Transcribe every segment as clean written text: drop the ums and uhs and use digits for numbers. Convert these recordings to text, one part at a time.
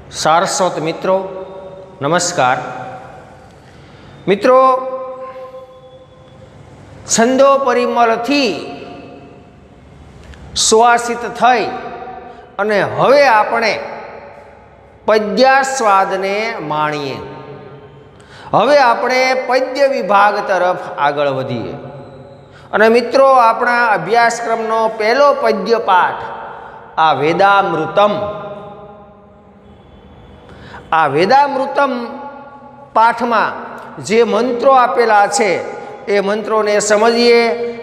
सारस्वत मित्रों नमस्कार। मित्रों, छंदो परिमल थी सुवासित थई अने हवे आपणे पद्यास्वाद ने माणीए। हवे आपणे पद्य विभाग तरफ आगळ वधीए अने मित्रों, आपणा अभ्यासक्रमनो पहेलो पद्य पाठ आ वेदामृतम। आ वेदामृतम पाठ में जे मंत्रों आपेला छे ए मंत्रों ने समझिए,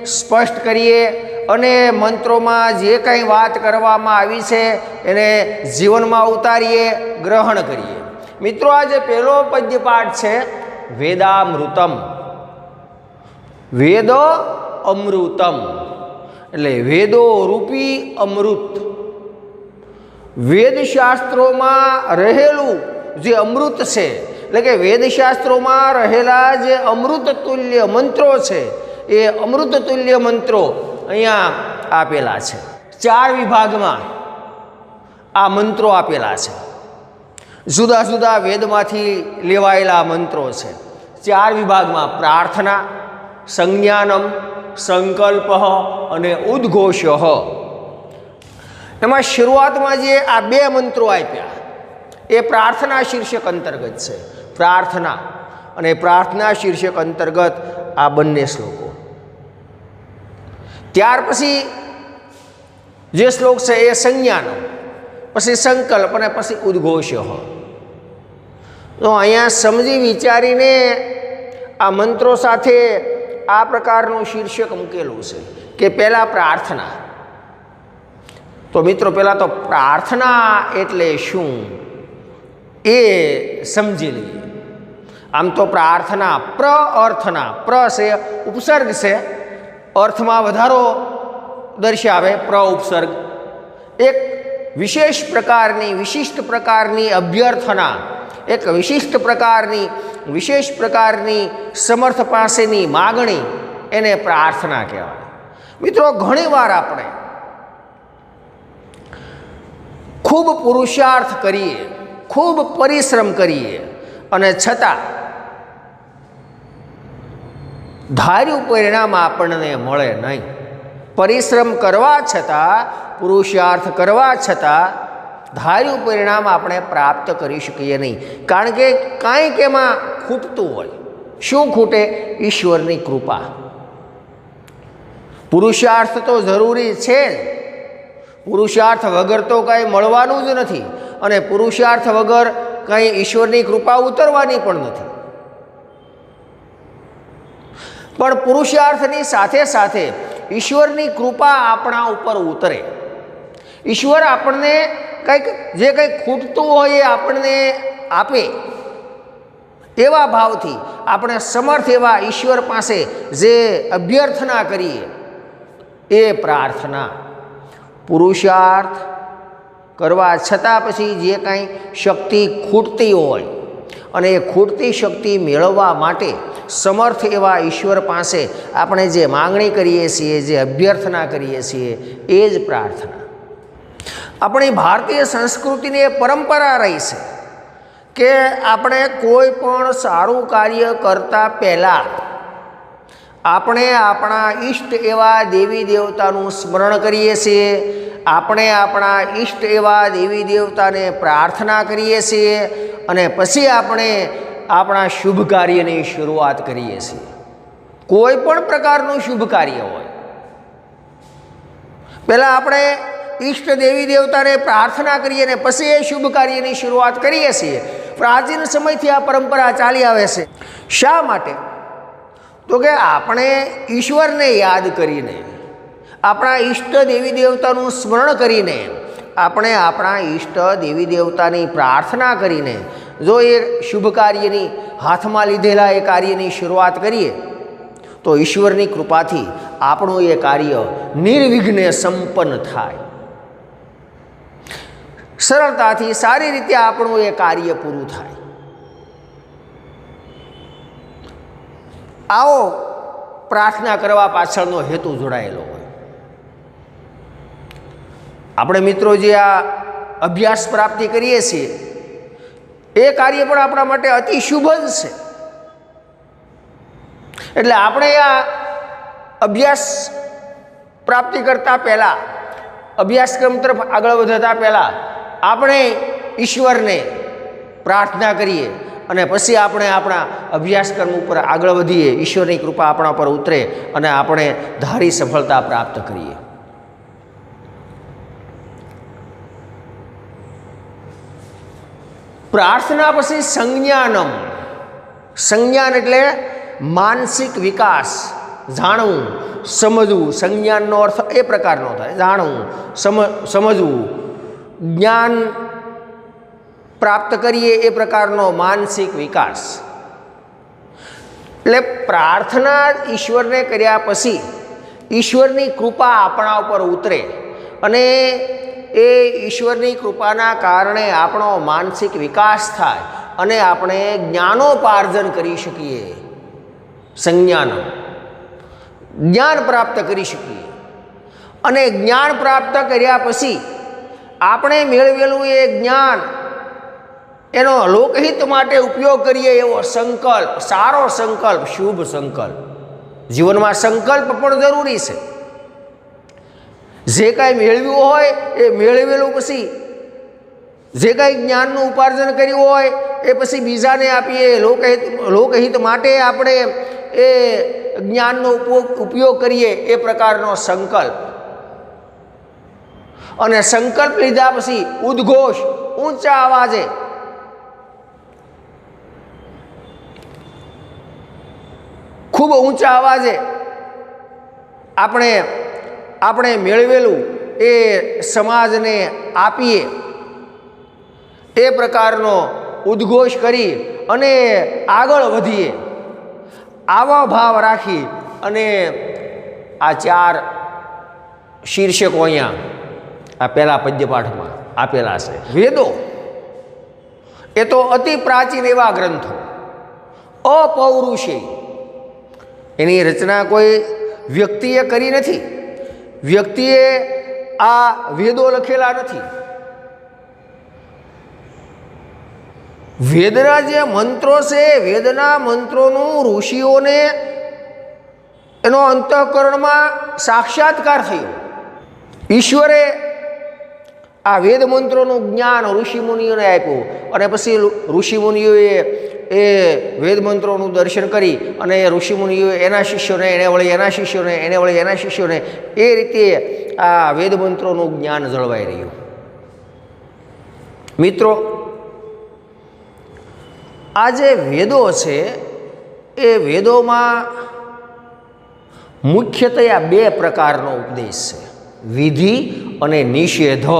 स्पष्ट करिए अने मंत्रों में जे कई बात करवामां आवी छे एने जीवन में उतारीए, ग्रहण करिए। मित्रों, आज पहलो पद्य पाठ छे वेदामृतम। वेदो अमृतम एटले वेदो रूपी अमृत। वेदशास्त्रों में रहेलू जे अमृत है, એટલે કે વેદશાસ્ત્રોમાં રહેલા જે અમૃત તુલ્ય મંત્રો છે એ અમૃત તુલ્ય મંત્રો અહીંયા આપેલા છે। 4 વિભાગમાં આ મંત્રો આપેલા છે। જુદા જુદા વેદમાંથી લેવાયેલા મંત્રો છે। 4 વિભાગમાં પ્રાર્થના, સંજ્ઞાનમ, સંકલ્પ અને ઉદ્ઘોષ। એમાં શરૂઆતમાં જે આ 2 મંત્રો આપ્યા એ प्रार्थना शीर्षक अंतर्गत है। प्रार्थना अने प्रार्थना शीर्षक अंतर्गत आ बंने श्लोको। त्यार पछी जे श्लोक है ए संज्ञान, पछी संकल्प अने पछी उद्घोष। तो अहींया समझी विचारीने आ मंत्रों साथे आ प्रकारनुं शीर्षक मूकेलुं छे के पहला प्रार्थना। तो मित्रों, पहला तो प्रार्थना एटले शुं ए समझी लीए। आम तो प्रार्थना प्र अर्थना, प्र से उपसर्ग से अर्थ में वधारो दर्शावे। प्र उपसर्ग एक विशेष प्रकारनी, विशिष्ट प्रकारनी अभ्यर्थना, एक विशिष्ट प्रकारनी, विशेष प्रकारनी समर्थ पासेनी मागणी, एने प्रार्थना कहेवाय। मित्रों, घणी वार आपणे खूब पुरुषार्थ करीए, खूब परिश्रम करिए अने छतां धार्यु परिणाम आपणने मळे नहीं। परिश्रम करवा छतां, पुरुषार्थ करवा छतां धार्यु परिणाम आपणे प्राप्त करी शकीए नहीं, कारण के कांईक एमां खूटतुं होय। शुं खूटे? ईश्वरनी कृपा। पुरुषार्थ तो जरूरी छे, पुरुषार्थ वगर तो कई मळवानुं ज नथी अने पुरुषार्थ वगर कई ईश्वरनी कृपा उतरवानी पण नथी। पण पुरुषार्थनी साथे साथे ईश्वरनी कृपा आपणा उपर उतरे। ईश्वर आपणने कंईक जे कंई खूटतुं होय ए आपणने आपे, एवा भावथी आपणे समर्थ एवा ईश्वर पासे जे अभ्यर्थना करीए ए प्रार्थना। पुरुषार्थ करवा छतां पछी जे कांई शक्ति खूटती होय अने ए खूटती शक्ति मेळववा माटे समर्थ एवा ईश्वर पासे आपणे जे मागणी करीए छीए, जे अभ्यर्थना करीए छीए ए ज प्रार्थना। अपनी भारतीय संस्कृतिनी ए परंपरा रही छे के आपणे कोई पण सारूं कार्य करता पहेला आपणे आपणा इष्ट एवा देवी देवतानुं स्मरण करीए छीए। આપણે આપણા ઈષ્ટ એવા દેવી દેવતાને પ્રાર્થના કરીએ છીએ અને પછી આપણે આપણા શુભ કાર્યની શરૂઆત કરીએ છીએ। કોઈ પણ પ્રકારનું શુભ કાર્ય હોય, પહેલાં આપણે ઈષ્ટ દેવી દેવતાને પ્રાર્થના કરીએ અને પછી એ શુભ કાર્યની શરૂઆત કરીએ છીએ। પ્રાચીન સમયથી આ પરંપરા ચાલી આવે છે। શા માટે? તો કે આપણે ઈશ્વરને યાદ કરીને, આપણા ઈષ્ટ દેવી દેવતાનું સ્મરણ કરીને, આપણે આપણા ઈષ્ટ દેવી દેવતાની પ્રાર્થના કરીને જો એ શુભ કાર્યની હાથમાં લીધેલા એ કાર્યની શરૂઆત કરીએ તો ઈશ્વરની કૃપાથી આપણું એ કાર્ય નિર્વિઘ્ને સંપન્ન થાય। સરળતાથી સારી રીતે આપણું એ કાર્ય પૂરું થાય। આવો પ્રાર્થના કરવા પાછળનો હેતુ જોડાયેલો હોય। આપણે મિત્રો જે આ અભ્યાસ પ્રાપ્તિ કરીએ છીએ એ કાર્ય પણ આપણા માટે અતિ શુભ જ છે. એટલે આપણે આ અભ્યાસ પ્રાપ્તિ કરતા પહેલાં, અભ્યાસક્રમ તરફ આગળ વધતા પહેલાં આપણે ઈશ્વરને પ્રાર્થના કરીએ અને પછી આપણે આપણા અભ્યાસક્રમ ઉપર આગળ વધીએ. ઈશ્વરની કૃપા આપણા પર ઉતરે અને આપણે ધારી સફળતા પ્રાપ્ત કરીએ. પ્રાર્થના પછી સંજ્ઞાનમ. સંજ્ઞાન એટલે માનસિક વિકાસ, જાણવું, સમજવું. સંજ્ઞાનનો અર્થ એ પ્રકારનો થાય, જાણવું, સમજવું, જ્ઞાન પ્રાપ્ત કરીએ એ પ્રકારનો માનસિક વિકાસ. એટલે પ્રાર્થના ઈશ્વરને કર્યા પછી ઈશ્વરની કૃપા આપણા ઉપર ઉતરે અને એ ઈશ્વરની કૃપાના કારણે આપણો માનસિક વિકાસ થાય અને આપણે જ્ઞાનોપાર્જન કરી શકીએ. સંજ્ઞાન, જ્ઞાન પ્રાપ્ત કરી શકીએ. અને જ્ઞાન પ્રાપ્ત કર્યા પછી આપણે મેળવેલું એ જ્ઞાન એનો લોકહિત માટે ઉપયોગ કરીએ એવો સંકલ્પ, સારો સંકલ્પ, શુભ સંકલ્પ. જીવનમાં સંકલ્પ પણ જરૂરી છે. જે કાંઈ મેળવ્યું હોય એ મેળવેલું પછી જે કાંઈ જ્ઞાનનું ઉપાર્જન કર્યું હોય એ પછી બીજાને આપીએ. લોકહિત માટે આપણે એ જ્ઞાનનો ઉપયોગ કરીએ એ પ્રકારનો સંકલ્પ. અને સંકલ્પ લીધા પછી ઉદ્ઘોષ, ઊંચા અવાજે ખૂબ ઊંચા અવાજે આપણે મેળવેલું એ સમાજને આપીએ એ પ્રકારનો ઉદ્ઘોષ કરી અને આગળ વધીએ. આવા ભાવ રાખી અને આ 4 શીર્ષકો અહીંયા આ પહેલા પદ્યપાઠમાં આપેલા છે. વેદો એ તો અતિ પ્રાચીન એવા ગ્રંથો, અપૌરુષેય. એની રચના કોઈ વ્યક્તિએ કરી નથી. વ્યક્તિએ આ વેદો લખેલા નથી. વેદના જે મંત્રો છે, વેદના મંત્રોનું ઋષિઓને એનો અંતઃકરણમાં સાક્ષાત્કાર થયો. ઈશ્વરે આ વેદ મંત્રોનું જ્ઞાન ઋષિમુનિઓને આપ્યું અને પછી ઋષિમુનિઓએ એ વેદ મંત્રોનું દર્શન કરી અને ઋષિમુનિઓએ એના શિષ્યોને, એને વળી એના શિષ્યોને, એને વળી એના શિષ્યોને, એ રીતે આ વેદ મંત્રોનું જ્ઞાન જળવાઈ રહ્યું. મિત્રો, આ જે વેદો છે એ વેદોમાં મુખ્યતયા 2 પ્રકારનો ઉપદેશ છે, વિધિ અને નિષેધ.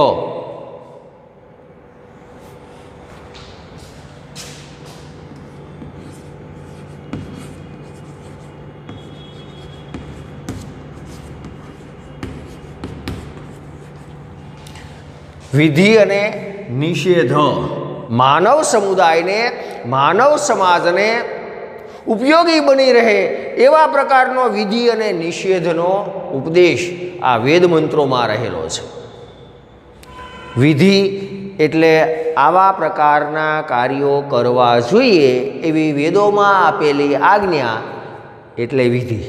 વિધિ અને નિષેધ માનવ સમુદાયને, માનવ સમાજને ઉપયોગી બની રહે એવા પ્રકારનો વિધિ અને નિષેધનો ઉપદેશ આ વેદ મંત્રોમાં રહેલો છે. વિધિ એટલે આવા પ્રકારના કાર્યો કરવા જોઈએ એવી વેદોમાં આપેલી આજ્ઞા એટલે વિધિ.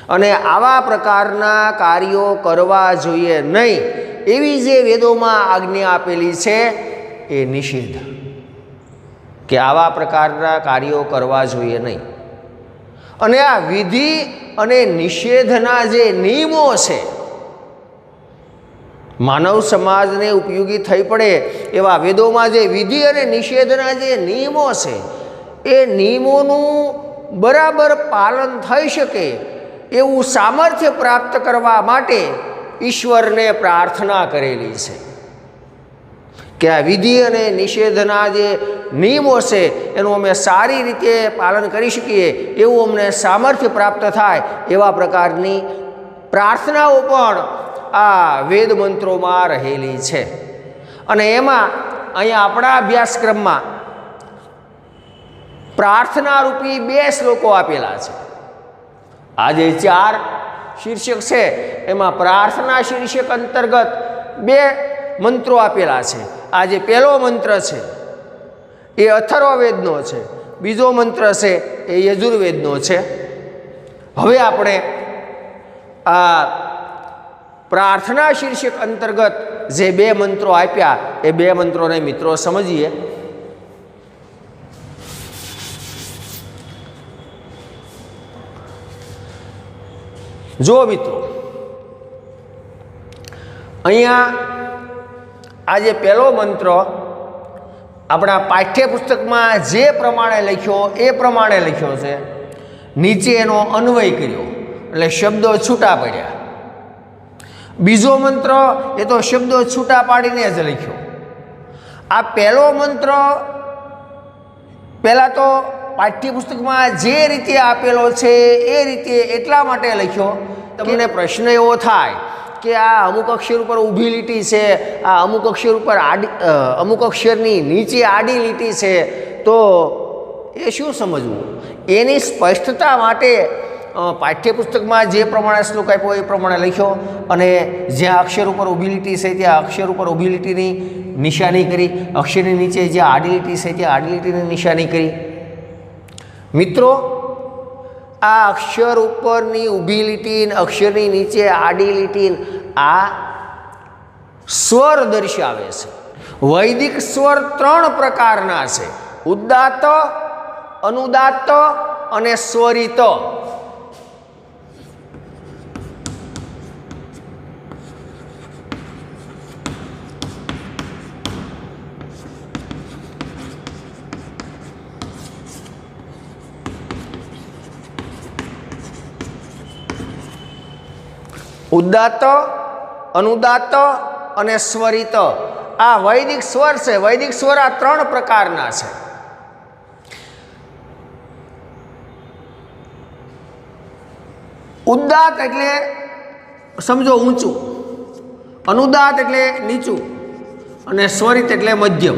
અને આવા પ્રકારના કાર્યો કરવા જોઈએ નહીં એવી જે વેદોમાં આજ્ઞા આપેલી છે એ નિષેધ, કે આવા પ્રકારના કાર્યો કરવા જોઈએ નહીં. અને આ વિધિ અને નિષેધના જે નિયમો છે, માનવ સમાજને ઉપયોગી થઈ પડે એવા વેદોમાં જે વિધિ અને નિષેધના જે નિયમો છે એ નિયમોનું બરાબર પાલન થઈ શકે એવું સામર્થ્ય પ્રાપ્ત કરવા માટે ઈશ્વરને પ્રાર્થના કરેલી છે કે આ વિધિ અને નિષેધના જે નિયમો છે એનું અમે સારી રીતે પાલન કરી શકીએ એવું અમને સામર્થ્ય પ્રાપ્ત થાય એવા પ્રકારની પ્રાર્થનાઓ પણ આ વેદ મંત્રોમાં રહેલી છે. અને એમાં અહીંયા આપણા અભ્યાસક્રમમાં પ્રાર્થના રૂપી 2 શ્લોકો આપેલા છે. આ જે 4 શીર્ષક છે એમાં પ્રાર્થના શીર્ષક અંતર્ગત 2 મંત્રો આપેલા છે. આ જે પહેલો મંત્ર છે એ અથર્વવેદનો છે, બીજો મંત્ર છે એ યજુર્વેદનો છે. હવે આપણે આ પ્રાર્થના શીર્ષક અંતર્ગત જે 2 મંત્રો આપ્યા એ 2 મંત્રોને મિત્રો સમજીએ. જો મિત્રો, અહીંયા આ જે પહેલો મંત્ર આપણા પાઠ્યપુસ્તકમાં જે પ્રમાણે લખ્યો એ પ્રમાણે લખ્યો છે. નીચે એનો અન્વય કર્યો એટલે શબ્દો છૂટા પડ્યા. બીજો મંત્ર એ તો શબ્દો છૂટા પાડીને જ લખ્યો. આ પહેલો મંત્ર પહેલાં તો પાઠ્યપુસ્તકમાં જે રીતે આપેલો છે એ રીતે એટલા માટે લખ્યો. તમને પ્રશ્ન એવો થાય કે આ અમુક અક્ષર ઉપર ઊભી લીટી છે, આ અમુક અક્ષર ઉપર અમુક અક્ષરની નીચે આડી લીટી છે, તો એ શું સમજવું? એની સ્પષ્ટતા માટે પાઠ્યપુસ્તકમાં જે પ્રમાણે શ્લોક આપ્યો એ પ્રમાણે લખ્યો અને જ્યાં અક્ષર ઉપર ઊભી લીટી છે ત્યાં અક્ષર ઉપર ઊભી લીટીની નિશાની કરી, અક્ષરની નીચે જ્યાં આડી લીટી છે ત્યાં આડી લીટીની નિશાની કરી. મિત્રો, આ અક્ષર ઉપરની ઊભી લીટી, અક્ષરની નીચે આડી લીટી, આ સ્વર દર્શાવે છે. વૈદિક સ્વર 3 પ્રકારના છે: ઉદ્દાત, અનુદાત્ત અને સ્વરિત. ઉદ્દાત, અનુદાત્ત અને સ્વરિત આ વૈદિક સ્વર છે. વૈદિક સ્વર આ 3 પ્રકારના છે. ઉદ્દાત એટલે સમજો ઊંચું, અનુદાત એટલે નીચું અને સ્વરિત એટલે મધ્યમ.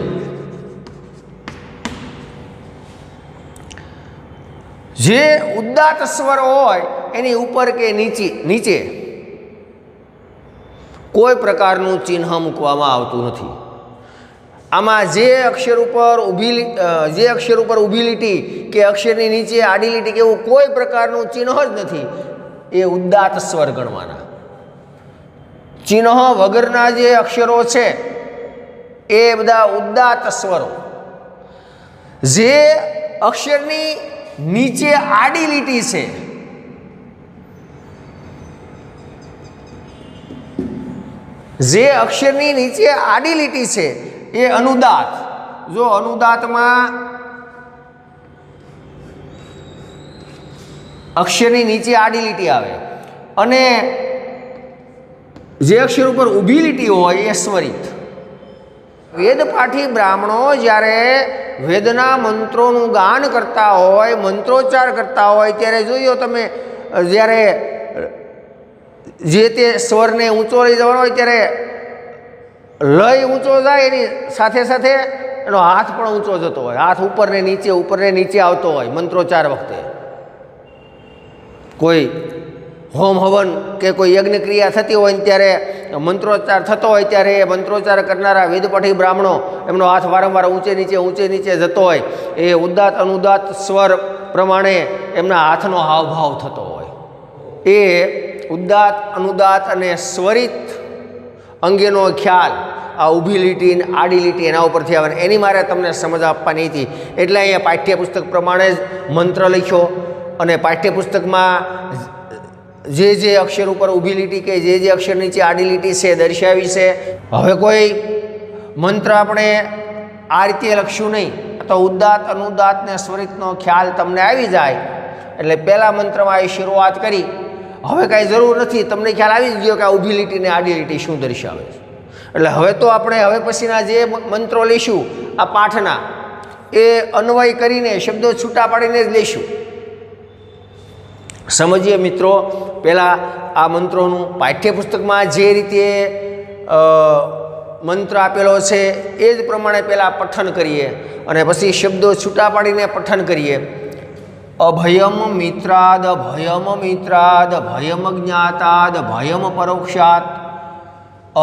જે ઉદ્દાત સ્વર હોય એની ઉપર કે નીચે કોઈ પ્રકારનું ચિહ્ન મૂકવામાં આવતું નથી. આમાં જે અક્ષર ઉપર ઊભી લીટી કે અક્ષરની નીચે આડી લીટી કે એવું કોઈ પ્રકારનું ચિહ્ન જ નથી. એ ઉદ્દાત સ્વર ગણવાના. ચિહ્ન વગરના જે અક્ષરો છે એ બધા ઉદ્દાત સ્વરો. જે અક્ષરની નીચે આડી લીટી છે એ અનુદાત. જો અનુદાતમાં અક્ષરની નીચે આડી લીટી આવે અને જે અક્ષર ઉપર ઊભી લીટી હોય એ સ્વરિત. વેદપાઠી બ્રાહ્મણો જ્યારે વેદના મંત્રોનું ગાન કરતા હોય, મંત્રોચ્ચાર કરતા હોય ત્યારે જોયો તમે, જ્યારે જે તે સ્વરને ઊંચો લઈ જવાનો હોય ત્યારે લય ઊંચો જાય એની સાથે સાથે એનો હાથ પણ ઊંચો જતો હોય. હાથ ઉપરને નીચે આવતો હોય. મંત્રોચ્ચાર વખતે કોઈ હોમ હવન કે કોઈ યજ્ઞ ક્રિયા થતી હોય ત્યારે મંત્રોચ્ચાર થતો હોય ત્યારે એ મંત્રોચ્ચાર કરનારા વેદપાઠી બ્રાહ્મણો એમનો હાથ વારંવાર ઊંચે નીચે જતો હોય. એ ઉદ્દાત અનુદાત સ્વર પ્રમાણે એમના હાથનો હાવભાવ થતો હોય. એ ઉદ્દાત અનુદાત અને સ્વરિત અંગેનો ખ્યાલ આ ઊભી લીટી આડી લીટી એના ઉપરથી આવે. એની મારે તમને સમજ આપવાની હતી એટલે અહીંયા પાઠ્યપુસ્તક પ્રમાણે જ મંત્ર લખ્યો અને પાઠ્યપુસ્તકમાં જે અક્ષર ઉપર ઊભી લીટી કે જે અક્ષર નીચે આડી લીટી છે દર્શાવી છે. હવે કોઈ મંત્ર આપણે આ રીતે લખશું નહીં તો ઉદ્દાત અનુદાત ને સ્વરિતનો ખ્યાલ તમને આવી જાય. એટલે પહેલા મંત્રમાં એ શરૂઆત કરી. હવે કાંઈ જરૂર નથી, તમને ખ્યાલ આવી જ ગયો કે આ ઊભી લીટી ને આડી લીટી શું દર્શાવે છે. એટલે હવે તો આપણે હવે પછીના જે મંત્રો લઈશું આ પાઠના એ અન્વય કરીને શબ્દો છૂટા પાડીને જ લઈશું. સમજીએ મિત્રો, પહેલાં આ મંત્રોનું પાઠ્યપુસ્તકમાં જે રીતે મંત્ર આપેલો છે એ જ પ્રમાણે પહેલાં પઠન કરીએ અને પછી શબ્દો છૂટા પાડીને પઠન કરીએ. અભયમ મિત્રાદ ભયમ જ્ઞાતાદ ભયમ પરોક્ષાત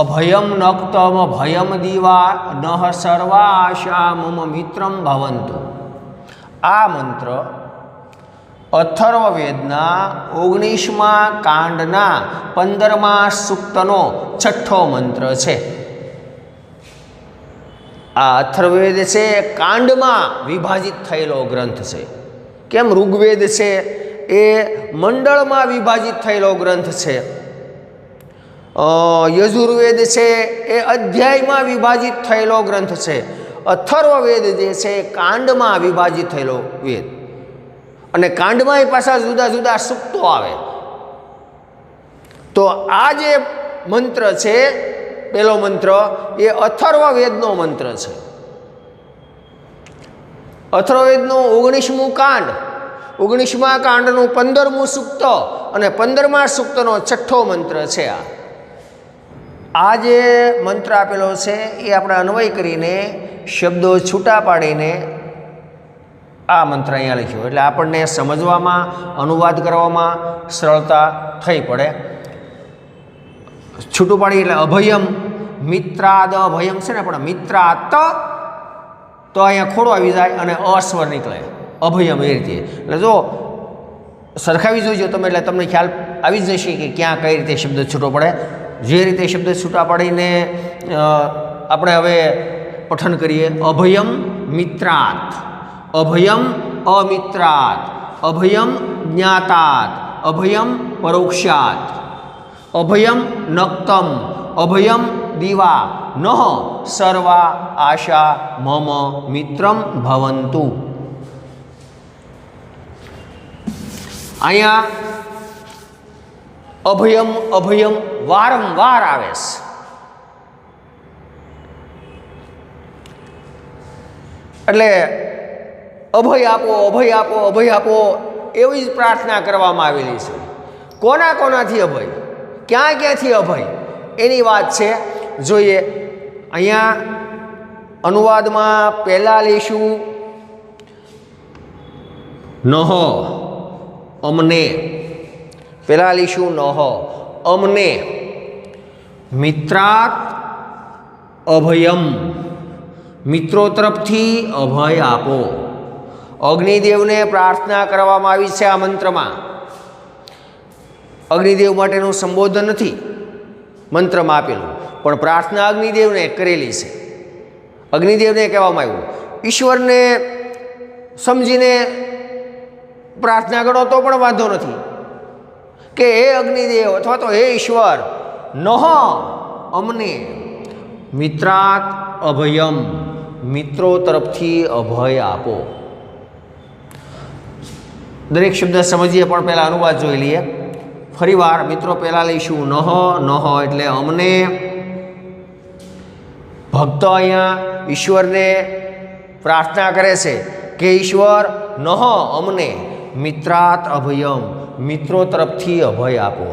અભયમ નક્તમ ભયમ દીવા નઃ સર્વા આશા મમ મિત્રમ ભવંતુ. આ મંત્ર અથર્વવેદના 19મા કાંડના 15મા સૂક્તનો 6થો મંત્ર છે. આ અથર્વવેદ છે કાંડમાં વિભાજિત થયેલો ગ્રંથ છે. કેમ ઋગ્વેદ છે એ મંડળમાં વિભાજિત થયેલો ગ્રંથ છે. યજુર્વેદ છે એ અધ્યાયમાં વિભાજિત થયેલો ગ્રંથ છે. અથર્વવેદ જે છે એ કાંડમાં વિભાજિત થયેલો વેદ, અને કાંડમાં એ પાછા જુદા જુદા સૂક્તો આવે. તો આ જે મંત્ર છે પહેલો મંત્ર એ અથર્વવેદનો મંત્ર છે. અથર્વવેદનું 19મું કાંડ, 19મા કાંડનું 15મું સૂક્ત અને 15મા સૂક્તનો 6થો મંત્ર છે. આ જે મંત્ર આપેલો છે એ આપણે અન્વય કરીને શબ્દો છૂટા પાડીને આ મંત્ર અહીંયા લખ્યો, એટલે આપણને સમજવામાં, અનુવાદ કરવામાં સરળતા થઈ પડે. છૂટું પાડી એટલે અભયમ મિત્રાદ, અભયમ છે ને પણ મિત્રાત તો અહીંયા ખોડો આવી જાય અને અસ્વર નીકળે, અભયમ એ રીતે. એટલે જો સરખાવી જોઈજો તમે, એટલે તમને ખ્યાલ આવી જ જશે કે ક્યાં કઈ રીતે શબ્દ છૂટો પડે. જે રીતે શબ્દ છૂટા પાડીને આપણે હવે પઠન કરીએ. અભયમ મિત્રાત, અભયમ અમિત્રાત, અભયમ જ્ઞાતાત, અભયમ પરોક્ષાત, અભયમ નક્તમ, અભયમ દીવા નઃ સર્વા આશા મમ મિત્રમ ભવંતુ. અહીંયા અભયમ અભયમ વારંવાર આવે છે. એટલે અભય આપો, અભય આપો, અભય આપો એવી જ પ્રાર્થના કરવામાં આવેલી છે. કોના કોનાથી અભય, ક્યાં ક્યાંથી અભય એની વાત છે. જોઈએ અહીંયા અનુવાદમાં પહેલાં લઈશું નહ, અમને. પહેલાં લઈશું નહ, અમને. મિત્રાત અભયમ, મિત્રો તરફથી અભય આપો. અગ્નિદેવને પ્રાર્થના કરવામાં આવી છે આ મંત્રમાં. અગ્નિદેવ માટેનું સંબોધન નથી મંત્રમાં આપેલું, પણ પ્રાર્થના અગ્નિદેવને કરેલી છે. અગ્નિદેવને કહેવામાં આવ્યું. ઈશ્વરને સમજીને પ્રાર્થના કરો તો પણ વાંધો નથી કે હે અગ્નિદેવ અથવા તો હે ઈશ્વર, નહ અમને, મિત્રાત અભયમ, મિત્રો તરફથી અભય આપો. દરેક શબ્દ સમજીએ પણ પહેલાં અનુવાદ જોઈ લઈએ. ફરીવાર મિત્રો પહેલાં લઈશું નહ, નહ એટલે અમને. ભક્તો અહીંયા ઈશ્વરને પ્રાર્થના કરે છે કે ઈશ્વર નહ અમને, મિત્રાત અભયમ, મિત્રો તરફથી અભય આપો.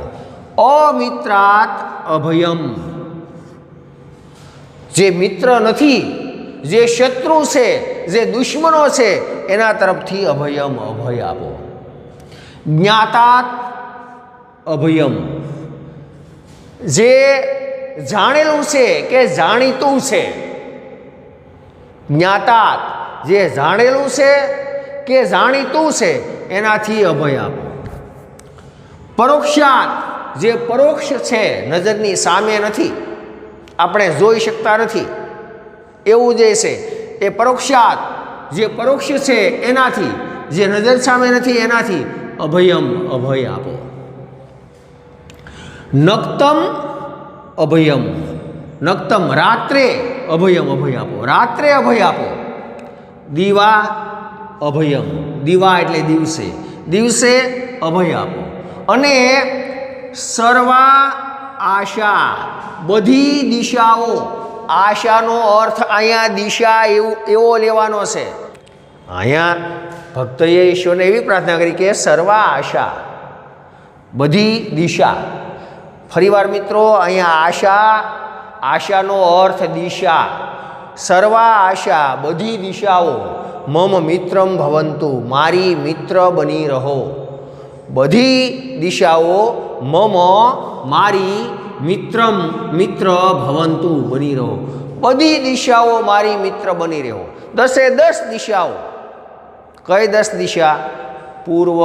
અમિત્રાત અભયમ, જે મિત્ર નથી, જે શત્રુ છે, જે દુશ્મનો છે એના તરફથી અભયમ, અભય આપો. જ્ઞાતાત અભયમ, જે જાણેલું છે કે જાણીતું છે. જ્ઞાતાત, જે જાણેલું છે કે જાણીતું છે એનાથી અભય આપો. પરોક્ષાત, જે પરોક્ષ છે, નજરની સામે નથી, આપણે જોઈ શકતા નથી એવું જે છે એ પરોક્ષાત, જે પરોક્ષ છે એનાથી, જે નજર સામે નથી એનાથી અભયમ, અભય આપો. નક્તમ અભયમ, નક્તમ રાત્રે અભયમ, અભય આપો. રાત્રે અભય આપો. દીવા અભયમ, દીવા એટલે દિવસે, દિવસે અભય આપો. અને સર્વા આશા, બધી દિશાઓ. આશાનો અર્થ અહીંયા દિશા એવો લેવાનો છે. અહીંયા ભક્તોએ ઈશ્વરને એવી પ્રાર્થના કરી કે સર્વા આશા, બધી દિશા. ફરીવાર મિત્રો અહીંયા આશા, આશાનો અર્થ દિશા. સર્વા આશા, બધી દિશાઓ. મમ મિત્રમ ભવંતુ, મારી મિત્ર બની રહો. બધી દિશાઓ મમ, મારી મિત્રમ મિત્ર ભવંતુ, બની રહો. બધી દિશાઓ મારી મિત્ર બની રહો. 10 દિશાઓ. કઈ 10 દિશા? પૂર્વ,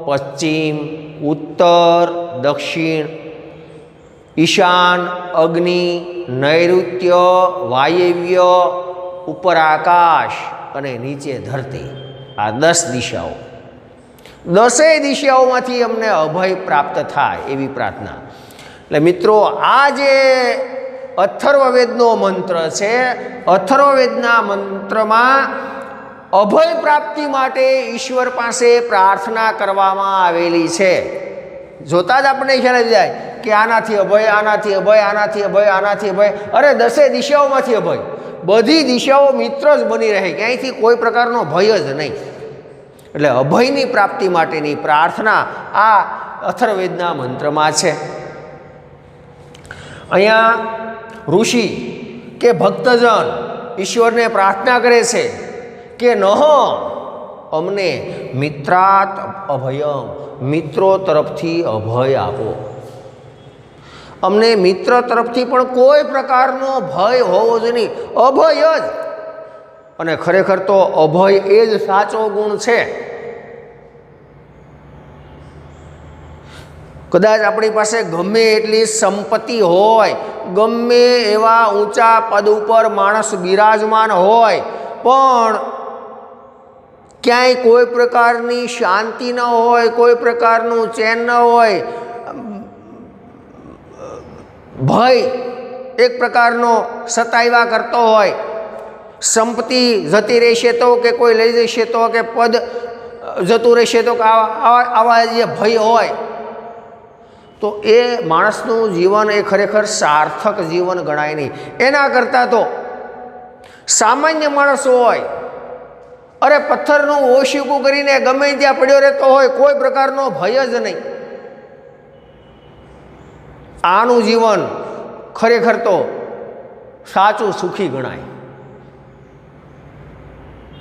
પશ્ચિમ, ઉત્તર, દક્ષિણ, ઈશાન, અગ્નિ, નૈઋત્ય, વાયવ્ય, ઉપર આકાશ અને નીચે ધરતી. આ 10 દિશાઓ. 10 દિશાઓમાંથી અમને અભય પ્રાપ્ત થાય એવી પ્રાર્થના. એટલે મિત્રો, આ જે અથર્વવેદનો મંત્ર છે, અથર્વવેદના મંત્રમાં અભય પ્રાપ્તિ માટે ઈશ્વર પાસે પ્રાર્થના કરવામાં આવેલી છે. જોતા જ આપણને ખ્યાલ આવી જાય કે આનાથી અભય, આનાથી અભય, આનાથી અભય, આનાથી અભય. અરે 10 દિશાઓમાંથી અભય. બધી દિશાઓ મિત્ર જ બની રહે, ક્યાંયથી કોઈ પ્રકારનો ભય જ નહીં. એટલે અભયની પ્રાપ્તિ માટેની પ્રાર્થના આ અથર્વવેદના મંત્રમાં છે. અહીંયા ઋષિ કે ભક્તજન ઈશ્વરને પ્રાર્થના કરે છે કે નહ અમને મિત્રાત અભયમ, મિત્રો તરફથી અભય આપો. અમને મિત્ર તરફથી પણ કોઈ પ્રકારનો ભય હોવો જ નહીં, અભય જ. અને ખરેખર તો અભય એ જ સાચો ગુણ છે. કદાચ આપણી પાસે ગમે એટલી સંપત્તિ હોય, ગમે એવા ઊંચા પદ ઉપર માણસ બિરાજમાન હોય, પણ ક્યાંય કોઈ પ્રકારની શાંતિ ન હોય, કોઈ પ્રકારનું ચેન ન હોય, ભય એક પ્રકારનો સતાવ્યા કરતો હોય, સંપત્તિ જતી રહેશે તો, કે કોઈ લઈ જશે તો, કે પદ જતું રહેશે તો, કે આવા જે ભય હોય, તો એ માણસનું જીવન એ ખરેખર સાર્થક જીવન ગણાય નહીં. એના કરતાં તો સામાન્ય માણસ હોય, અરે પથ્થરનું ઓશીકું કરીને ગમે ત્યાં પડ્યો રહેતો હોય, કોઈ પ્રકારનો ભય જ નહીં, આનું જીવન ખરેખર તો સાચું સુખી ગણાય.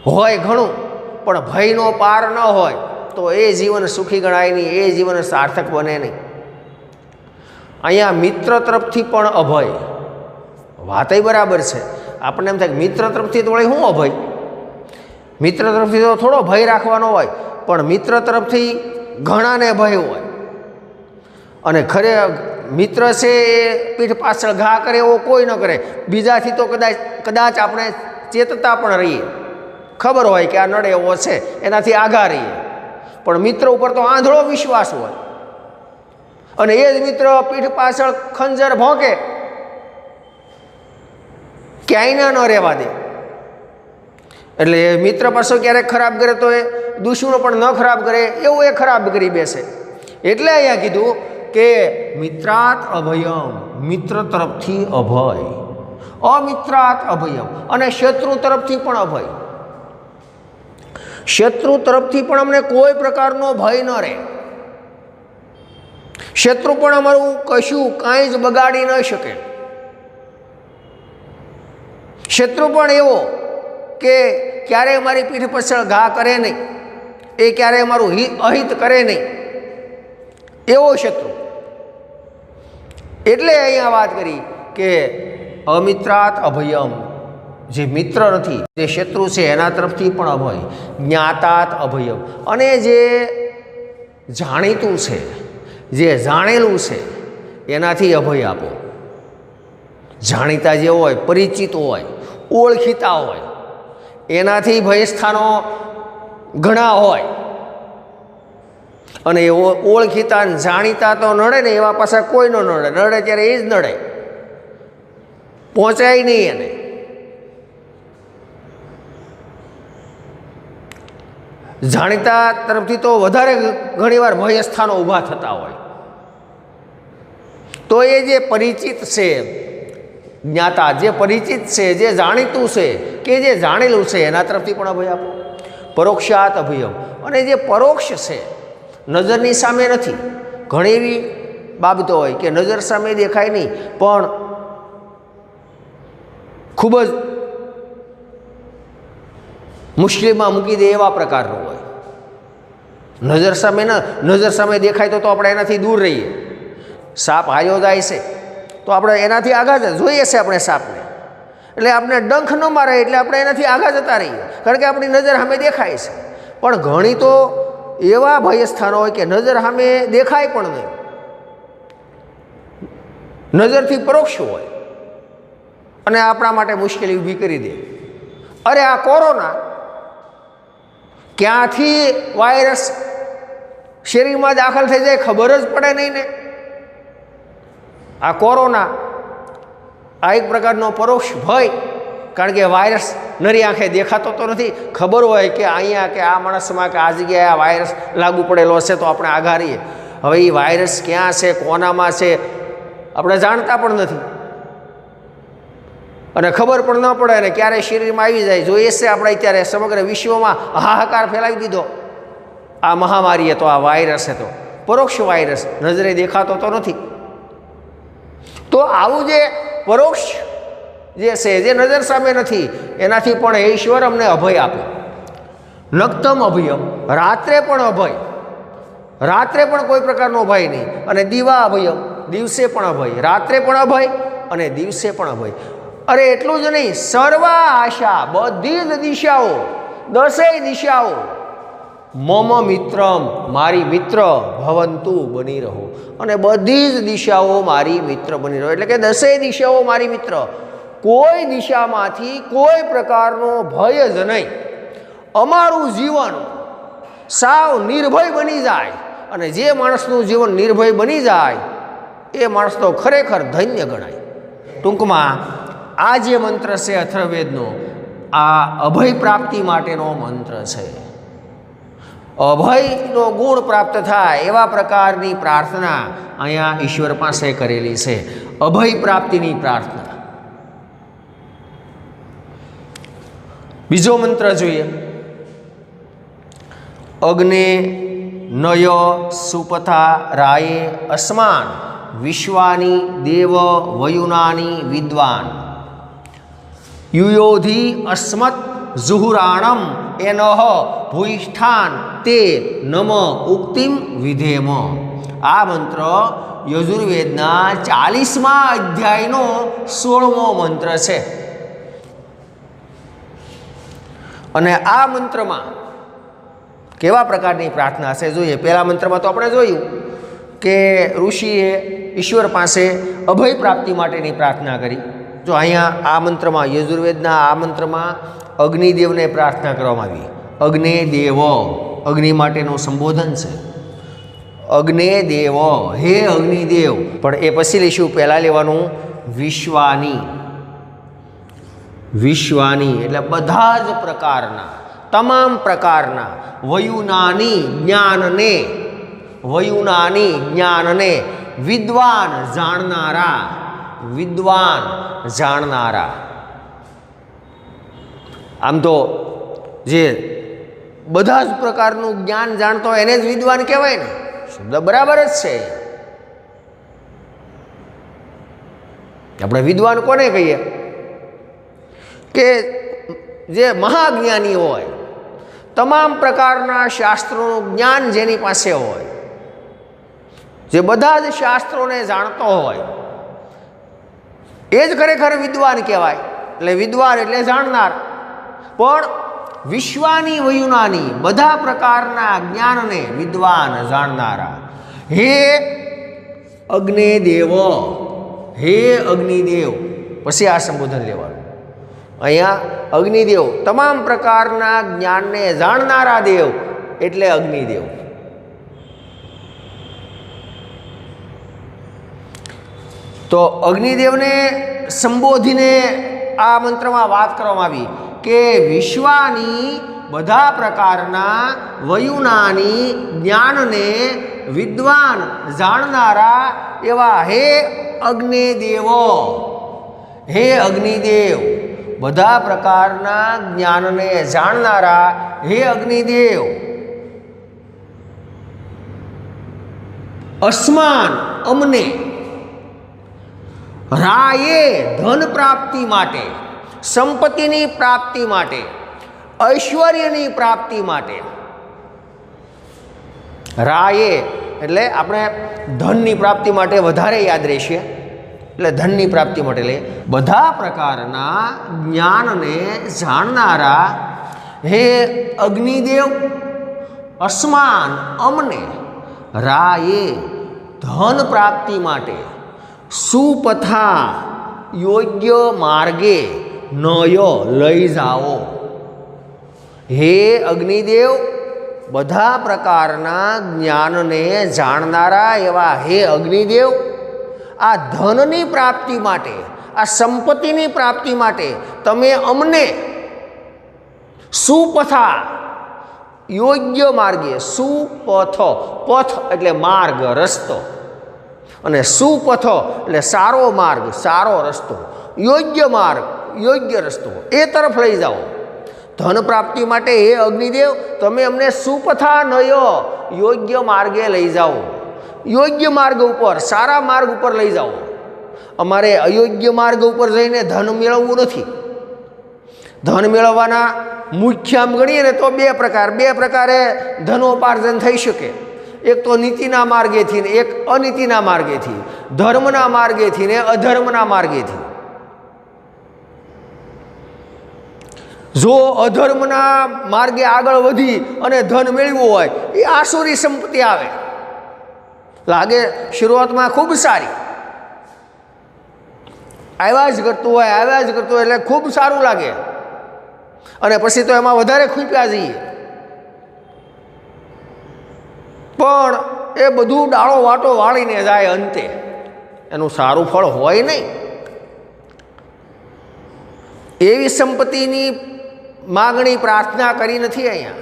હોય ઘણું પણ ભયનો પાર ન હોય તો એ જીવન સુખી ગણાય નહીં, એ જીવન સાર્થક બને નહીં. અહીંયા મિત્ર તરફથી પણ અભય, વાતય બરાબર છે. આપણને એમ થાય મિત્ર તરફથી તો વળી શું અભય? મિત્ર તરફથી તો થોડો ભય રાખવાનો હોય, પણ મિત્ર તરફથી ઘણાને ભય હોય. અને ખરે મિત્ર છે એ પીઠ પાછળ ઘા કરે એવો કોઈ ન કરે. બીજાથી તો કદાચ આપણે ચેતતા પણ રહીએ, ખબર હોય કે આ નડે એવો છે, એનાથી આઘા રહીએ, પણ મિત્ર ઉપર તો આંધળો વિશ્વાસ હોય. અને એ જ મિત્ર પીઠ પાછળ ખંજર ભોંકે, ક્યાંય ન રહેવા દે. એટલે મિત્ર પાછો ક્યારેક ખરાબ કરે તો એ દુશ્મનો પણ ન ખરાબ કરે એવું એ ખરાબ કરી બેસે. એટલે અહીંયા કીધું કે મિત્રાત અભયમ, મિત્ર તરફથી અભય, અમિત્રાત અભયમ. અને શત્રુ તરફથી પણ અભય. શત્રુ તરફથી પણ અમને કોઈ પ્રકારનો ભય ન રહે. શત્રુ પણ અમારું કશું કાંઈ જ બગાડી ન શકે. શત્રુ પણ એવો કે ક્યારેય અમારી પીઠ પાછળ ઘા કરે નહીં, એ ક્યારેય અમારું અહિત કરે નહીં, એવો શત્રુ. એટલે અહીંયા વાત કરી કે અમિત્રાત અભયમ, જે મિત્ર નથી, જે શત્રુ છે એના તરફથી પણ અભય. જ્ઞાતાત અભયમ, અને જે જાણીતું છે, જે જાણેલું છે એનાથી અભય આપો. જાણીતા જે હોય, પરિચિત હોય, ઓળખીતા હોય, એનાથી ભયસ્થાનો ઘણા હોય. અને એ ઓળખીતા જાણીતા તો નડે ને, એવા પાછા કોઈ ન નડે. નડે ત્યારે એ જ નડે, પહોંચાય નહીં એને. જાણીતા તરફથી તો વધારે ઘણીવાર ભયસ્થાનો ઊભા થતા હોય. તો એ જે પરિચિત છે, જ્ઞાતા, જે પરિચિત છે, જે જાણીતું છે, કે જે જાણેલું છે, એના તરફથી પણ અભય આપો. પરોક્ષાત અભયમ, અને જે પરોક્ષ છે, નજરની સામે નથી. ઘણી એવી બાબતો હોય કે નજર સામે દેખાય નહીં, પણ ખૂબ જ મુશ્કેલીમાં મૂકી દે એવા પ્રકારનું હોય. નજર સામે દેખાય તો આપણે એનાથી દૂર રહીએ, સાપ હાયો જાય છે તો આપણે એનાથી આગળ જોઈએ છે આપણે સાપને, એટલે આપણે ડંખ ન મારે એટલે આપણે એનાથી આગળ જતા રહીએ, કારણ કે આપણી નજર સામે દેખાય છે. પણ ઘણી તો એવા ભય સ્થાનો હોય કે નજર સામે દેખાય પણ નહીં, નજરથી પરોક્ષ હોય અને આપણા માટે મુશ્કેલી ઊભી કરી દે. અરે આ કોરોના ક્યાંથી વાયરસ શરીરમાં દાખલ થઈ જાય ખબર જ પડે નહીં ને. આ કોરોના આ એક પ્રકારનો પરોક્ષ ભય, કારણ કે વાયરસ નરી આંખે દેખાતો તો નથી, ખબર હોય કે અહીંયા કે આ માણસમાં કે આ જગ્યાએ આ વાયરસ લાગુ પડેલો હશે તો આપણે આઘા રહીએ. હવે એ વાયરસ ક્યાં છે, કોનામાં છે, આપણે જાણતા પણ નથી અને ખબર પણ ન પડે, અને ક્યારે શરીરમાં આવી જાય જોઈએ છે. આપણે અત્યારે સમગ્ર વિશ્વમાં હાહાકાર ફેલાવી દીધો આ મહામારીએ, તો આ વાયરસે તો પરોક્ષ વાયરસ નજરે દેખાતો તો નથી. તો આવું જે પરોક્ષ જે છે, જે નજર સામે નથી, એનાથી પણ ઈશ્વર અમને અભય આપે. નક્તમ અભયમ, રાત્રે પણ અભય, રાત્રે પણ કોઈ પ્રકારનો ભય નહીં. અને દીવા અભયમ, દિવસે પણ અભય, રાત્રે પણ અભય અને દિવસે પણ અભય. અરે એટલું જ નહીં, સર્વ આશા, બધી જ દિશાઓ, 10 દિશાઓ મમ મિત્રમ, મારી મિત્ર ભવંતુ બની રહો, અને બધી જ દિશાઓ મારી મિત્ર બની રહો. એટલે કે 10 દિશાઓ મારી મિત્ર. કોઈ દિશામાંથી કોઈ પ્રકારનો ભય જ નહીં. અમારું જીવન સાવ નિર્ભય બની જાય, અને જે માણસનું જીવન નિર્ભય બની જાય એ માણસ તો ખરેખર ધન્ય ગણાય. ટૂંકમાં આ જે મંત્ર છે અથર્વવેદનો, આ અભય પ્રાપ્તિ માટેનો મંત્ર છે. અભયનો ગુણ પ્રાપ્ત થાય એવા પ્રકારની પ્રાર્થના અહીંયા ઈશ્વર પાસે કરેલી છે, અભય પ્રાપ્તિની પ્રાર્થના. બીજો મંત્ર જોઈએ. અગ્ને નય સુપથા રાયે અસ્માન વિશ્વાની દેવ વયુનાની વિદ્વાન યુયોધિ અસ્મત જુહુરાણમ એનઃ ભૂષ્ઠાન તે નમ ઉક્તિમ વિધેમ. આ મંત્ર યજુર્વેદના 40મા અધ્યાયનો 16મો મંત્ર છે. અને આ મંત્રમાં કેવા પ્રકારની પ્રાર્થના છે જોઈએ. પહેલા મંત્રમાં તો આપણે જોયું કે ઋષિએ ઈશ્વર પાસે અભય પ્રાપ્તિ માટેની પ્રાર્થના કરી. જો અહીંયા આ મંત્રમાં, યજુર્વેદના આ મંત્રમાં અગ્નિદેવને પ્રાર્થના કરવામાં આવી. અગ્ને દેવ, અગ્નિ માટેનું સંબોધન છે. અગ્ને દેવ, હે અગ્નિદેવ. પણ એ પછી લઈશું, પહેલાં લેવાનું વિશ્વાની. વિશ્વાની એટલે બધા જ પ્રકારના, તમામ પ્રકારના, વયુનાની જ્ઞાનને, વયુનાની જ્ઞાનને, વિદ્વાન જાણનારા, વિદ્વાન જાણનારા. આમ તો જે બધા જ પ્રકારનું જ્ઞાન જાણતો હોય એને જ વિદ્વાન કહેવાય ને, શબ્દ બરાબર જ છે. આપણે વિદ્વાન કોને કહીએ? કે જે મહાજ્ઞાની હોય, તમામ પ્રકારના શાસ્ત્રોનું જ્ઞાન જેની પાસે હોય, જે બધા જ શાસ્ત્રોને જાણતો હોય, એ જ ખરેખર વિદ્વાન કહેવાય. એટલે વિદ્વાન એટલે જાણનાર. પણ વિશ્વાની વયુનાની, બધા પ્રકારના જ્ઞાનને વિદ્વાન જાણનારા. હે અગ્નિદેવ, હે અગ્નિદેવ. પછી આ સંબોધન લેવાનું. અહીંયા અગ્નિદેવ, તમામ પ્રકારના જ્ઞાનને જાણનારા દેવ એટલે અગ્નિદેવ. તો અગ્નિદેવને સંબોધીને આ મંત્રમાં વાત કરવામાં આવી કે વિશ્વાની, બધા પ્રકારના, વયુનાની જ્ઞાનને વિદ્વાન જાણનારા એવા હે અગ્નિદેવો, હે અગ્નિદેવ. બધા પ્રકારના જ્ઞાનને જાણનારા હે અગ્નિદેવ. અસ્માન અમને, રાયે ધન પ્રાપ્તિ માટે, સંપત્તિની પ્રાપ્તિ માટે, ઐશ્વર્યની પ્રાપ્તિ માટે. રાયે એટલે આપણે ધનની પ્રાપ્તિ માટે વધારે યાદ રહેશે. એટલે ધનની પ્રાપ્તિ માટે એટલે બધા પ્રકારના જ્ઞાનને જાણનારા હે અગ્નિદેવ અસ્માન અમને રાયે ધન પ્રાપ્તિ માટે સુપથા યોગ્ય માર્ગે નયો લઈ જાઓ. હે અગ્નિદેવ બધા પ્રકારના જ્ઞાનને જાણનારા એવા હે અગ્નિદેવ, આ ધનની પ્રાપ્તિ માટે, આ સંપત્તિની પ્રાપ્તિ માટે તમે અમને સુપથા યોગ્ય માર્ગે, સુપથ, પથ એટલે માર્ગ, રસ્તો, અને સુપથ એટલે સારો માર્ગ, સારો રસ્તો, યોગ્ય માર્ગ, યોગ્ય રસ્તો એ તરફ લઈ જાઓ. ધન પ્રાપ્તિ માટે હે અગ્નિદેવ તમે અમને સુપથા નયો યોગ્ય માર્ગે લઈ જાઓ. યોગ્ય માર્ગ ઉપર, સારા માર્ગ ઉપર લઈ જાઓ. અમારે અયોગ્ય માર્ગ ઉપર જઈને ધન મેળવવું નથી. ધન મેળવવાના મુખ્ય આમ ગણીએ ને તો બે પ્રકારે ધનોપાર્જન થઈ શકે. એક તો નીતિના માર્ગેથી ને એક અનીતિના માર્ગેથી, ધર્મના માર્ગેથી ને અધર્મના માર્ગેથી. જો અધર્મના માર્ગે આગળ વધી અને ધન મેળવવું હોય એ આસુરી સંપત્તિ આવે. લાગે શરૂઆતમાં ખૂબ સારી, આવ્યા જ કરતું હોય એટલે ખૂબ સારું લાગે, અને પછી તો એમાં વધારે ખૂંપ્યા જઈએ. પણ એ બધું ડાળો વાટો વાળીને જાય, અંતે એનું સારું ફળ હોય નહીં. એવી સંપત્તિની માગણી પ્રાર્થના કરી નથી અહીંયા.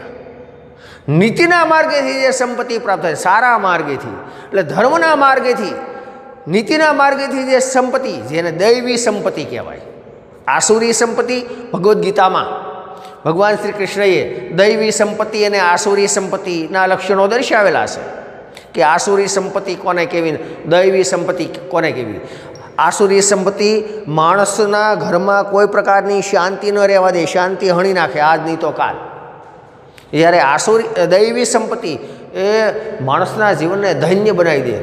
નીતિના માર્ગેથી જે સંપત્તિ પ્રાપ્ત થાય, સારા માર્ગેથી, એટલે ધર્મના માર્ગેથી, નીતિના માર્ગેથી જે સંપત્તિ, જેને દૈવી સંપત્તિ કહેવાય. આસુરી સંપત્તિ ભગવદ્ ગીતામાં ભગવાન શ્રી કૃષ્ણએ દૈવી સંપત્તિ અને આસુરી સંપત્તિના લક્ષણો દર્શાવેલા છે કે આસુરી સંપત્તિ કોને કેવી, દૈવી સંપત્તિ કોને કેવી. આસુરી સંપત્તિ માણસના ઘરમાં કોઈ પ્રકારની શાંતિ ન રહેવા દે, શાંતિ હણી નાખે આજ નહીં તો કાલ. જ્યારે દૈવી સંપત્તિ એ માણસના જીવનને ધન્ય બનાવી દે,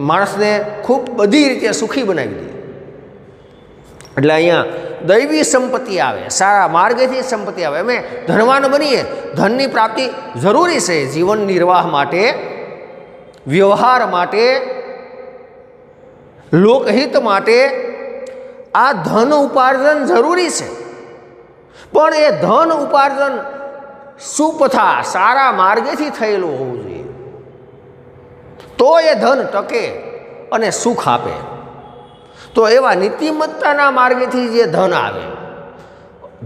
માણસને ખૂબ બધી રીતે સુખી બનાવી દે. એટલે અહીંયા દૈવી સંપત્તિ આવે, સારા માર્ગેથી સંપત્તિ આવે. અમે ધનવાન બનીએ, ધનની પ્રાપ્તિ જરૂરી છે જીવન નિર્વાહ માટે, વ્યવહાર માટે, લોકહિત માટે. આ ધન ઉપાર્જન જરૂરી છે, પણ એ ધન ઉપાર્જન સુપથા, સારા માર્ગેથી થયેલું હોવું જોઈએ. તો એ ધન ટકે અને સુખ આપે. તો એવા નીતિમત્તાના માર્ગેથી જે ધન આવે,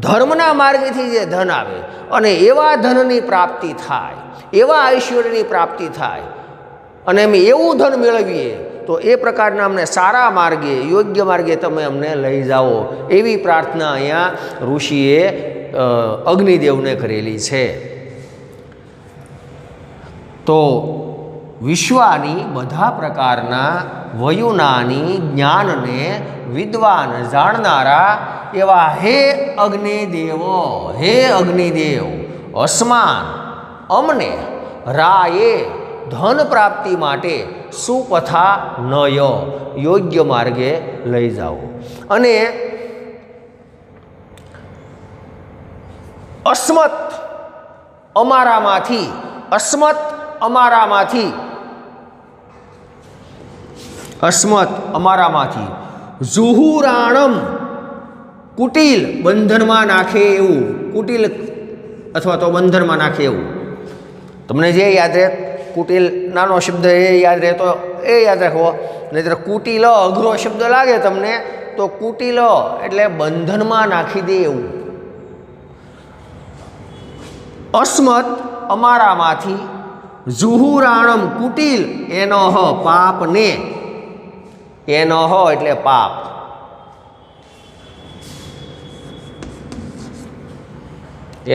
ધર્મના માર્ગેથી જે ધન આવે, અને એવા ધનની પ્રાપ્તિ થાય, એવા ઐશ્વર્યની પ્રાપ્તિ થાય, અને અમે એવું ધન મેળવીએ તો એ પ્રકારના અમને સારા માર્ગે, યોગ્ય માર્ગે તમે અમને લઈ જાઓ. એવી પ્રાર્થના અહીંયા ઋષિએ અગ્નિદેવને કરેલી છે. તો વિશ્વની બધા પ્રકારના વયુનાની જ્ઞાનને વિદ્વાન જાણનારા એવા હે અગ્નિદેવો, હે અગ્નિદેવ અસ્માન અમને રાયે ધન પ્રાપ્તિ માટે સુપથા નય યોગ્ય માર્ગે લઈ જાઓ. અને અસ્મત અમારામાંથી, અસ્મત અમારામાંથી, અસ્મત અમારામાંથી, જુહુરાણમ કુટિલ બંધનમાં નાખે એવું, કુટિલ અથવા તો બંધનમાં નાખે એવું. તમને જે યાદ રહે, કુટિલ નાનો શબ્દ એ યાદ રહે તો એ યાદ રાખવો. નહીંતર કુટિલ અઘરો શબ્દ લાગે તમને તો કુટિલ એટલે બંધનમાં નાખી દે એવું. અસ્મત અમારામાંથી, જુહુરાણમ કુટિલ એનો હ પાપને, એનો હ એટલે પાપ,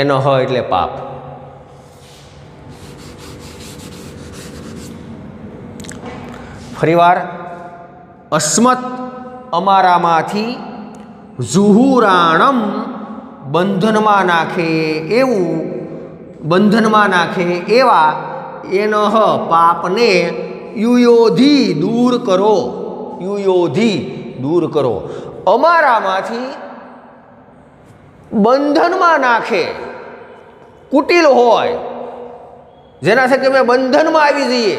એનો હ એટલે પાપ. ફરીવાર, અસ્મત અમારામાંથી, જુહુરાણમ બંધનમાં નાખે એવું, બંધનમાં નાખે એવા, એનો હ પાપને યુયોધી દૂર કરો, યુયોધી દૂર કરો. અમારામાંથી બંધનમાં નાખે, કુટિલ હોય, જેના થકી અમે બંધનમાં આવી જઈએ,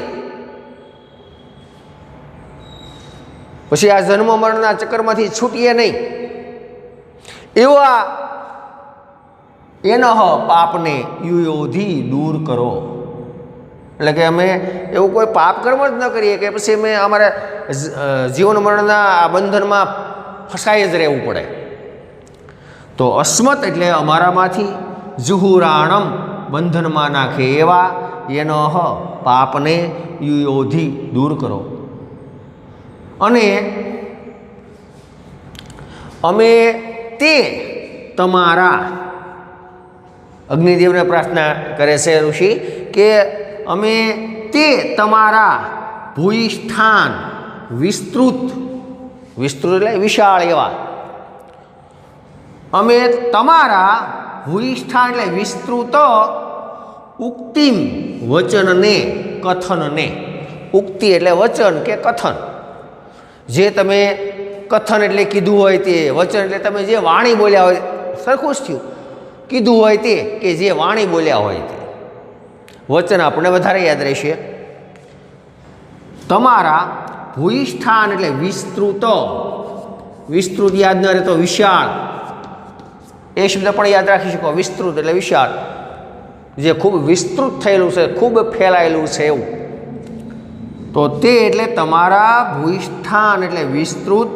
પછી આ જન્મ મરણના ચક્કરમાંથી છૂટીએ નહીં, એવા એનહ પાપને યુયોધી દૂર કરો. એટલે કે અમે એવું કોઈ પાપ કર્મ જ ન કરીએ કે પછી અમે અમારે જીવન મરણના આ બંધનમાં ફસાઈ જ રહેવું પડે. તો અસ્મત એટલે અમારામાંથી, જુહુરાણમ બંધનમાં નાખે એવા, એનહ પાપને યુયોધી દૂર કરો. અને અમે તે તમારા, અગ્નિદેવને પ્રાર્થના કરે છે ઋષિ કે અમે તે તમારા ભૂસ્થાન વિસ્તૃત, વિસ્તૃત એટલે વિશાળ એવા, અમે તમારા ભૂસ્થાન એટલે વિસ્તૃત ઉક્તિમ વચનને કથનને, ઉક્તિ એટલે વચન કે કથન, જે તમે કથન એટલે કીધું હોય તે, વચન એટલે તમે જે વાણી બોલ્યા હોય, સરખું જ થયું, કીધું હોય તે કે જે વાણી બોલ્યા હોય તે, વચન આપણે વધારે યાદ રહેશે. તમારા ભૂસ્થાન એટલે વિસ્તૃત, વિસ્તૃત યાદ ન રહે તો વિશાળ, એ શબ્દ પણ યાદ રાખી શકો. વિસ્તૃત એટલે વિશાળ, જે ખૂબ વિસ્તૃત થયેલું છે, ખૂબ ફેલાયેલું છે એવું. તો તે એટલે તમારા ભૂસ્થાન એટલે વિસ્તૃત,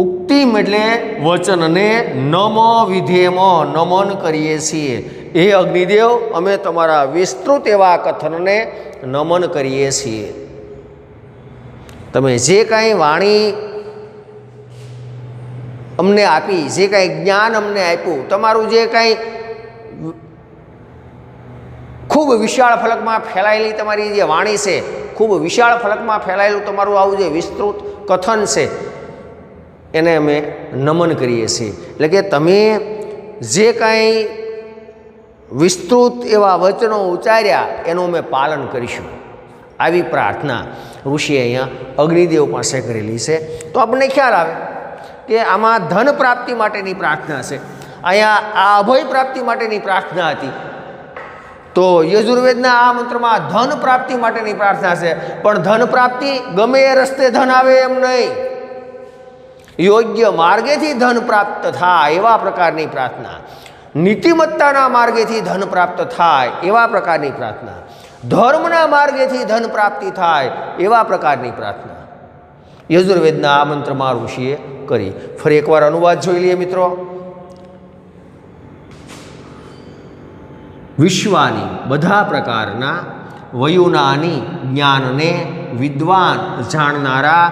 ઉક્તિમ એટલે વચનને, નમ વિધેમ નમન કરીએ છીએ. એ અગ્નિદેવ અમે તમારા વિસ્તૃત એવા કથનને નમન કરીએ છીએ. તમે જે કાંઈ વાણી અમને આપી, જે કાંઈ જ્ઞાન અમને આપ્યું, તમારું જે કાંઈ ખૂબ વિશાળ ફલકમાં ફેલાયેલી તમારી જે વાણી છે, ખૂબ વિશાળ ફલકમાં ફેલાયેલું તમારું આવું જે વિસ્તૃત કથન છે, એને અમે નમન કરીએ છીએ. એટલે કે તમે જે કાંઈ વિસ્તૃત એવા વચનો ઉચ્ચાર્યા એનું અમે પાલન કરીશું, આવી પ્રાર્થના ઋષિએ અહીંયા અગ્નિદેવ પાસે કરેલી છે. તો આપણને ખ્યાલ આવે કે આમાં ધન પ્રાપ્તિ માટેની પ્રાર્થના છે, અહીંયા આ અભય પ્રાપ્તિ માટેની પ્રાર્થના હતી. તો યજુર્વેદના આ મંત્રમાં ધન પ્રાપ્તિ માટેની પ્રાર્થના છે, પણ ધન પ્રાપ્તિ ગમે એ રસ્તે ધન આવે એમ નહીં, યોગ્ય માર્ગેથી ધન પ્રાપ્ત થાય એવા પ્રકારની પ્રાર્થના, નીતિમત્તાના માર્ગેથી ધન પ્રાપ્ત થાય એવા પ્રકારની પ્રાર્થના, ધર્મના માર્ગેથી ધન પ્રાપ્તિ થાય એવા પ્રકારની પ્રાર્થના યજુર્વેદના આ મંત્રમાં ઋષિએ કરી. ફરી એકવાર અનુવાદ જોઈ લઈએ મિત્રો. વિશ્વાની બધા પ્રકારના વયુનાની જ્ઞાનને વિદ્વાન જાણનારા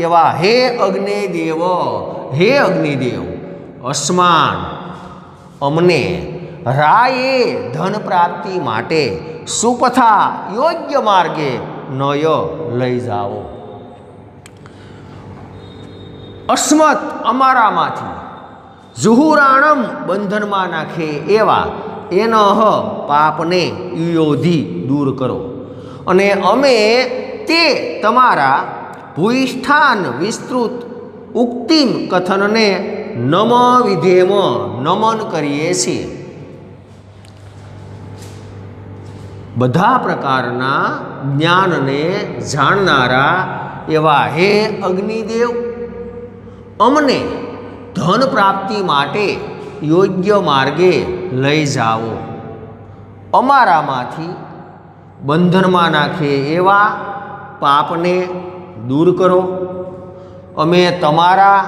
એવા હે અગ્નિદેવ, હે અગ્નિદેવ, અસ્માન અમને રાયે ધન પ્રાપ્તિ માટે સુપથા યોગ્ય માર્ગે નય લઈ જાઓ. અસ્મત અમારામાંથી, જુહુરાણમ બંધનમાં નાખે એવા, એનહ પાપને યુયોધી દૂર કરો. અને અમે તે તમારા ભૂસ્થાન વિસ્તૃત ઉક્તિમ કથનને નમ વિધેમ નમન કરીએ છીએ. બધા પ્રકારના જ્ઞાનને જાણનારા એવા હે અગ્નિદેવ, અમને ધન પ્રાપ્તિ માટે યોગ્ય માર્ગે લઈ જાઓ. અમારામાંથી બંધનમાં નાખે એવા પાપને દૂર કરો. અમે તમારા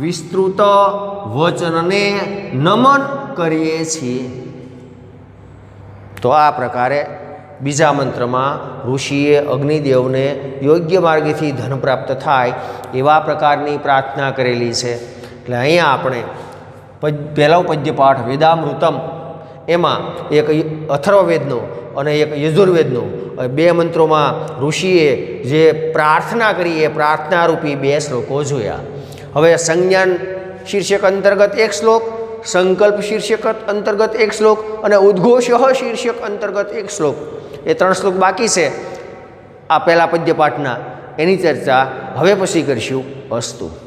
વિસ્તૃત વચનને નમન કરીએ છીએ. તો આ પ્રકારે બીજા મંત્રમાં ઋષિએ અગ્નિદેવને યોગ્ય માર્ગેથી ધન પ્રાપ્ત થાય એવા પ્રકારની પ્રાર્થના કરેલી છે. એટલે અહીંયા આપણે પહેલો પદ્યપાઠ વેદામૃતમ, એમાં એક અથર્વવેદનો અને એક યજુર્વેદનો, બે મંત્રોમાં ઋષિએ જે પ્રાર્થના કરી એ પ્રાર્થનારૂપી બે શ્લોકો જોયા. હવે સંજ્ઞાન શીર્ષક અંતર્ગત એક શ્લોક, સંકલ્પ શીર્ષક અંતર્ગત એક શ્લોક અને ઉદ્ઘોષ શીર્ષક અંતર્ગત એક શ્લોક, એ 3 શ્લોક બાકી છે. આ પહેલા પદ્યપાઠના એની ચર્ચા હવે પછી કરીશું. અસ્તુ.